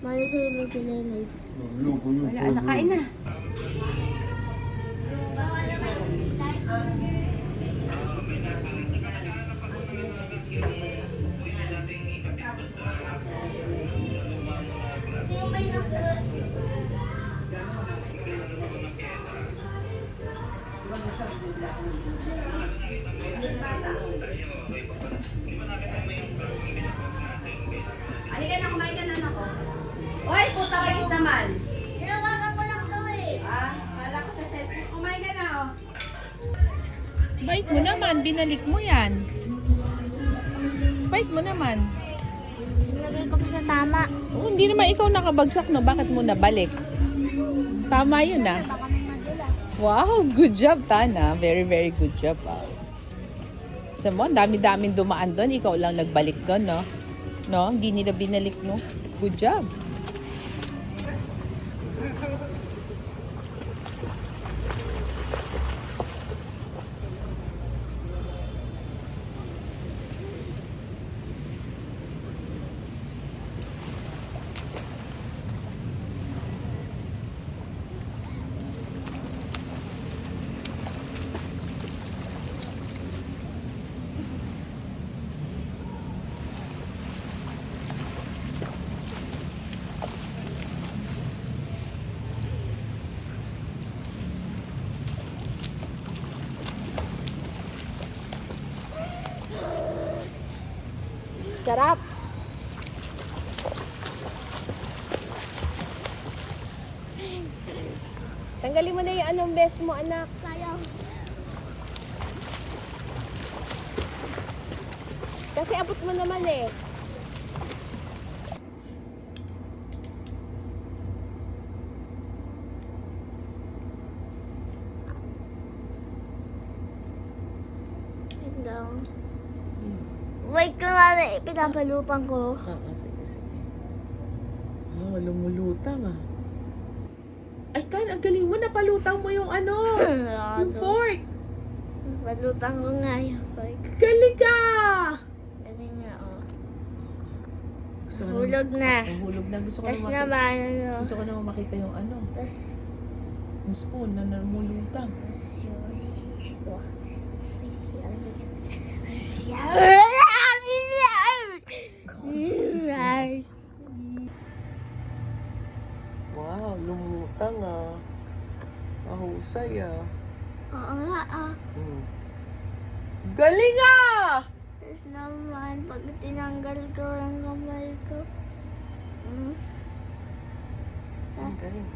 Malusog si Nenay. Wala, nakain na. Halika na, kumain ka na ako. Hoy, puta kagis naman. Tinawagan ko lang to eh. Kala ko sa cellphone. Kumain ka na, oh. Bait mo naman, binalik mo yan. Bait mo naman. Nilagay ko pa sa tama. Oh, hindi naman ikaw nakabagsak, no? Bakit mo nabalik? Tama yun, ah. Baka may madulas. Wow, good job, Tana. Very, very good job, ah. Sa mo, dami-daming dumaan doon. Ikaw lang nagbalik doon, no? No? Hindi nila binalik, no? Good job. Sarap. Tanggalin mo na yung anong best mo, anak. Sayang. Kasi abot mo naman eh. Wait lang. Wait ko nga na pinapalupan ko. Oo, sige, sige. Oh, lumulutang, ah. Ay, Tan, ang galing mo. Napalutang mo yung ano. Yung fork. Palutan ko nga yung fork. Galing ka! Galing nga oh. Gusto ko Hulog na. Hulog na. Gusto ko Tapos na naman ano. Gusto ko na makita yung ano. Tapos Yung spoon na namulutang. Wow, lumutang, ah. Mahusay, ah. Oo nga ah. Galing, ah! Tapos naman, pag tinanggal ko ang kamay ko. Ang Tapos, galing.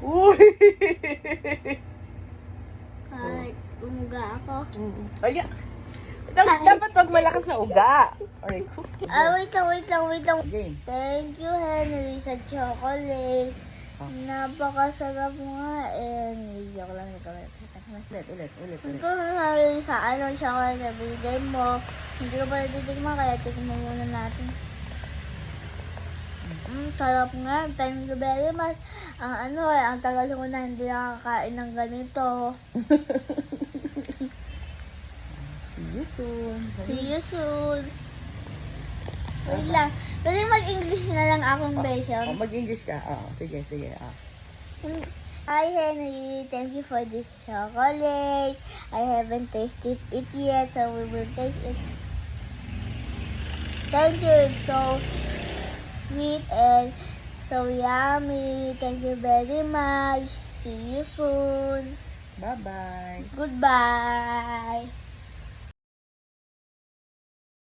Uy! kahit umuga ako. Ayan. Dapat wag malakas na uga. Alright, cool. Wait lang. Game. Thank you, Henry, sa chocolate. Napakasarap nga eh. Joke lang. Ulit. Ito na Henry, sa chocolate na binigay mo. Hindi ko pa natitikman, kaya tikman muna natin. Sarap nga. Thank you very much. Ang tagal ko na hindi nakakain ng ganito. See you soon. See you soon. Wait lang. Pwede mag-English na lang akong version. Mag-English ka. Sige. Hi Henry, thank you for this chocolate. I haven't tasted it yet, so we will taste it. Thank you, it's so sweet and so yummy. Thank you very much. See you soon. Bye-bye. Goodbye.